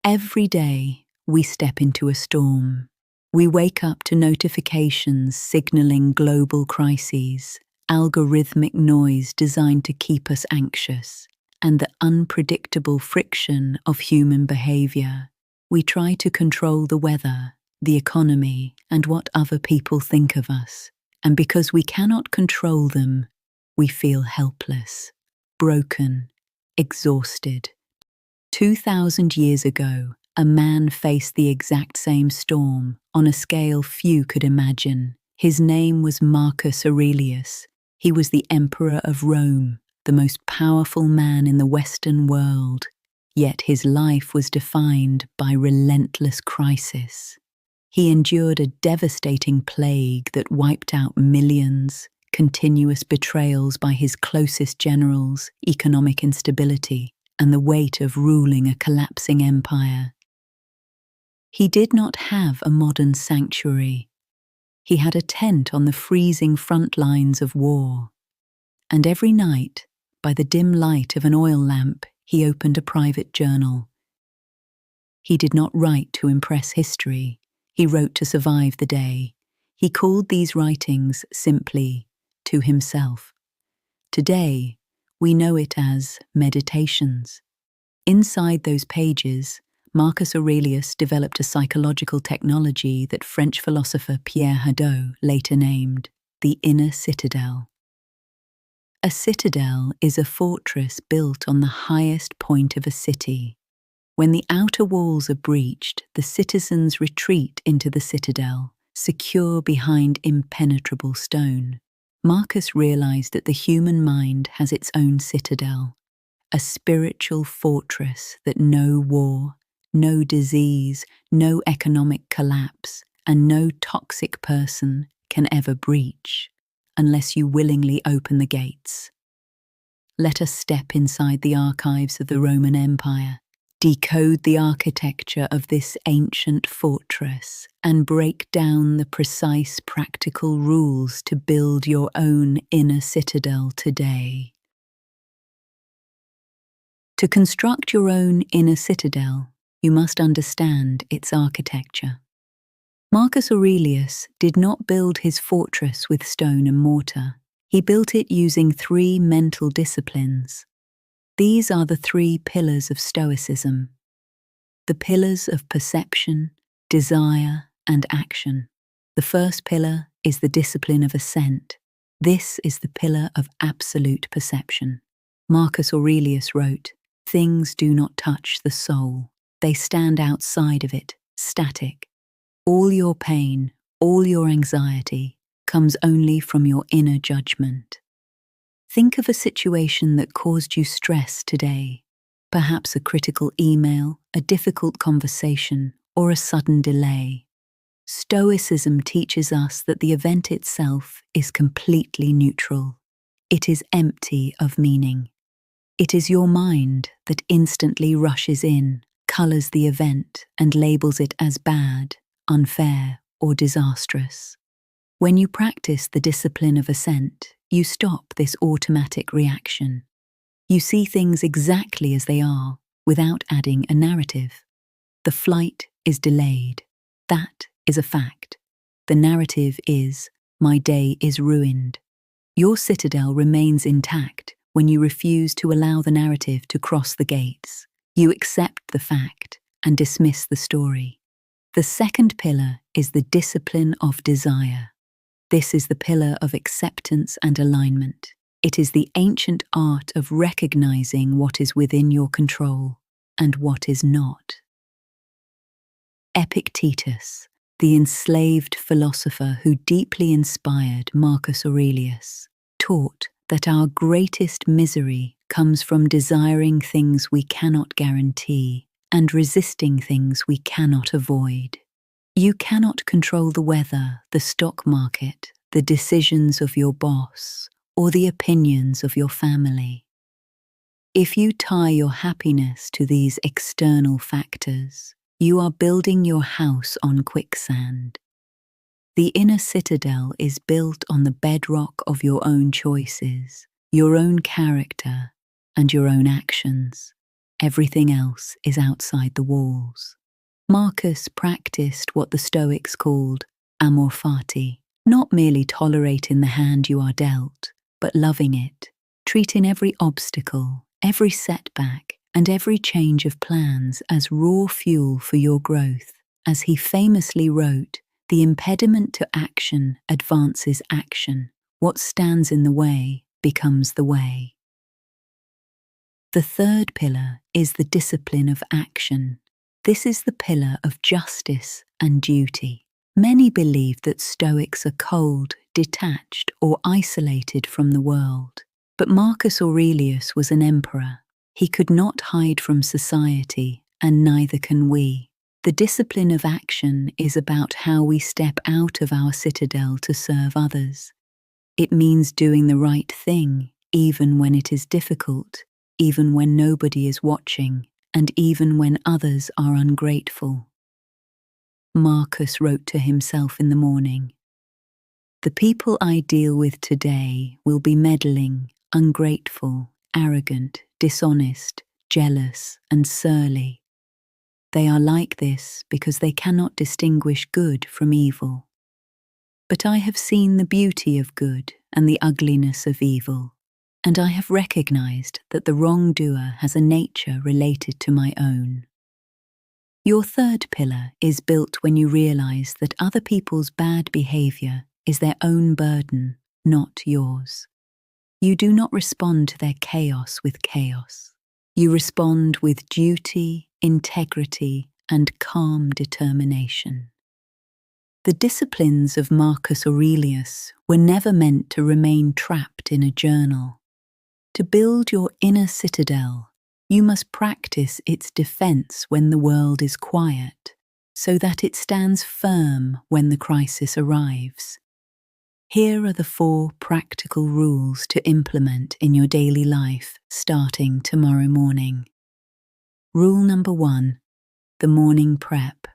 Every day, we step into a storm. We wake up to notifications signaling global crises, algorithmic noise designed to keep us anxious, and the unpredictable friction of human behavior. We try to control the weather, the economy, and what other people think of us. And because we cannot control them, we feel helpless, broken, exhausted. 2,000 years ago, a man faced the exact same storm on a scale few could imagine. His name was Marcus Aurelius. He was the Emperor of Rome, the most powerful man in the Western world. Yet his life was defined by relentless crisis. He endured a devastating plague that wiped out millions, continuous betrayals by his closest generals, economic instability, and the weight of ruling a collapsing empire. He did not have a modern sanctuary. He had a tent on the freezing front lines of war. And every night, by the dim light of an oil lamp, he opened a private journal. He did not write to impress history. He wrote to survive the day. He called these writings simply to himself. Today, we know it as meditations. Inside those pages, Marcus Aurelius developed a psychological technology that French philosopher Pierre Hadot later named the Inner Citadel. A citadel is a fortress built on the highest point of a city. When the outer walls are breached, the citizens retreat into the citadel, secure behind impenetrable stone. Marcus realized that the human mind has its own citadel, a spiritual fortress that no war, no disease, no economic collapse, and no toxic person can ever breach, unless you willingly open the gates. Let us step inside the archives of the Roman Empire, decode the architecture of this ancient fortress, and break down the precise practical rules to build your own inner citadel today. To construct your own inner citadel, you must understand its architecture. Marcus Aurelius did not build his fortress with stone and mortar. He built it using 3 mental disciplines. These are the 3 pillars of Stoicism. The pillars of perception, desire, and action. The first pillar is the discipline of assent. This is the pillar of absolute perception. Marcus Aurelius wrote, "Things do not touch the soul. They stand outside of it, static. All your pain, all your anxiety, comes only from your inner judgment." Think of a situation that caused you stress today, perhaps a critical email, a difficult conversation, or a sudden delay. Stoicism teaches us that the event itself is completely neutral. It is empty of meaning. It is your mind that instantly rushes in, colors the event, and labels it as bad, unfair, or disastrous. When you practice the discipline of assent, you stop this automatic reaction. You see things exactly as they are, without adding a narrative. The flight is delayed. That is a fact. The narrative is, my day is ruined. Your citadel remains intact when you refuse to allow the narrative to cross the gates. You accept the fact and dismiss the story. The second pillar is the discipline of desire. This is the pillar of acceptance and alignment. It is the ancient art of recognizing what is within your control and what is not. Epictetus, the enslaved philosopher who deeply inspired Marcus Aurelius, taught that our greatest misery comes from desiring things we cannot guarantee and resisting things we cannot avoid. You cannot control the weather, the stock market, the decisions of your boss, or the opinions of your family. If you tie your happiness to these external factors, you are building your house on quicksand. The inner citadel is built on the bedrock of your own choices, your own character, and your own actions. Everything else is outside the walls. Marcus practiced what the Stoics called amor fati, not merely tolerating the hand you are dealt, but loving it, treating every obstacle, every setback, and every change of plans as raw fuel for your growth. As he famously wrote, the impediment to action advances action. What stands in the way becomes the way. The third pillar is the discipline of action. This is the pillar of justice and duty. Many believe that Stoics are cold, detached, or isolated from the world. But Marcus Aurelius was an emperor. He could not hide from society, and neither can we. The discipline of action is about how we step out of our citadel to serve others. It means doing the right thing, even when it is difficult, even when nobody is watching, and even when others are ungrateful. Marcus wrote to himself in the morning, "The people I deal with today will be meddling, ungrateful, arrogant, dishonest, jealous, and surly. They are like this because they cannot distinguish good from evil. But I have seen the beauty of good and the ugliness of evil, and I have recognized that the wrongdoer has a nature related to my own." Your third pillar is built when you realize that other people's bad behavior is their own burden, not yours. You do not respond to their chaos with chaos. You respond with duty, integrity, and calm determination. The disciplines of Marcus Aurelius were never meant to remain trapped in a journal. To build your inner citadel, you must practice its defense when the world is quiet, so that it stands firm when the crisis arrives. Here are the 4 practical rules to implement in your daily life starting tomorrow morning. Rule number 1, the morning prep.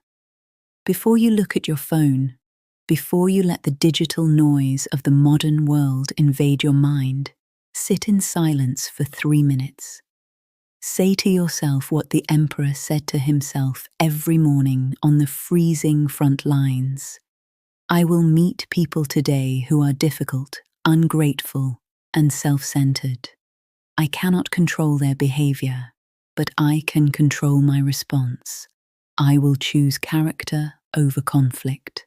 Before you look at your phone, before you let the digital noise of the modern world invade your mind, sit in silence for 3 minutes. Say to yourself what the emperor said to himself every morning on the freezing front lines. "I will meet people today who are difficult, ungrateful, and self-centered. I cannot control their behavior, but I can control my response. I will choose character over conflict."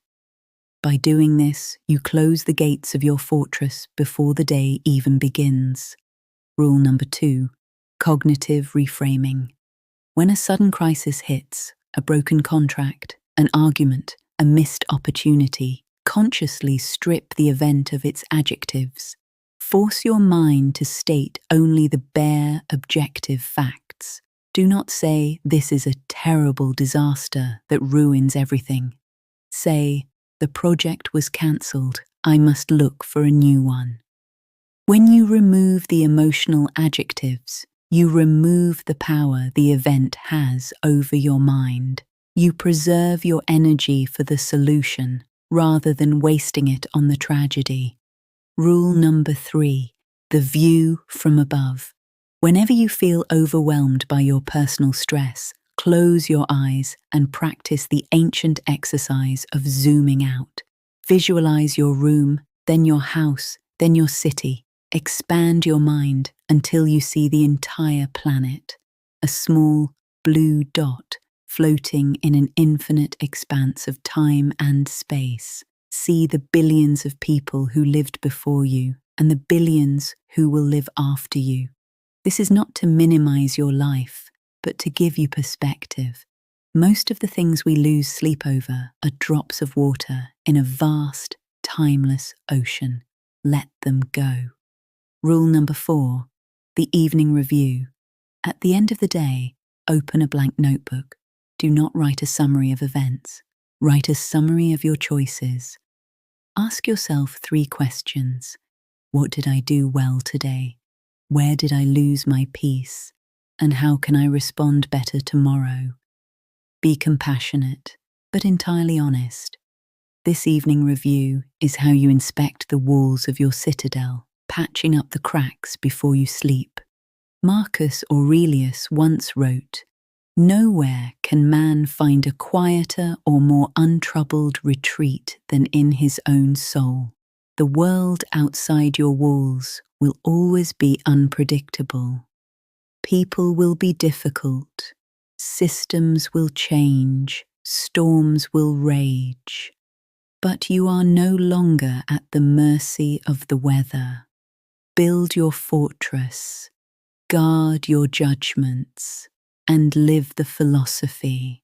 By doing this, you close the gates of your fortress before the day even begins. Rule number 2, cognitive reframing. When a sudden crisis hits, a broken contract, an argument, a missed opportunity, consciously strip the event of its adjectives. Force your mind to state only the bare, objective facts. Do not say, "This is a terrible disaster that ruins everything." Say, "The project was cancelled. I must look for a new one." When you remove the emotional adjectives, you remove the power the event has over your mind. You preserve your energy for the solution rather than wasting it on the tragedy. Rule number 3, the view from above. Whenever you feel overwhelmed by your personal stress, close your eyes and practice the ancient exercise of zooming out. Visualize your room, then your house, then your city. Expand your mind until you see the entire planet, a small blue dot floating in an infinite expanse of time and space. See the billions of people who lived before you and the billions who will live after you. This is not to minimize your life, but to give you perspective. Most of the things we lose sleep over are drops of water in a vast, timeless ocean. Let them go. Rule number 4, the evening review. At the end of the day, open a blank notebook. Do not write a summary of events. Write a summary of your choices. Ask yourself 3 questions. What did I do well today? Where did I lose my peace? And how can I respond better tomorrow? Be compassionate, but entirely honest. This evening review is how you inspect the walls of your citadel, patching up the cracks before you sleep. Marcus Aurelius once wrote, "Nowhere can man find a quieter or more untroubled retreat than in his own soul. The world outside your walls will always be unpredictable. People will be difficult, systems will change, storms will rage. But you are no longer at the mercy of the weather. Build your fortress, guard your judgments, and live the philosophy.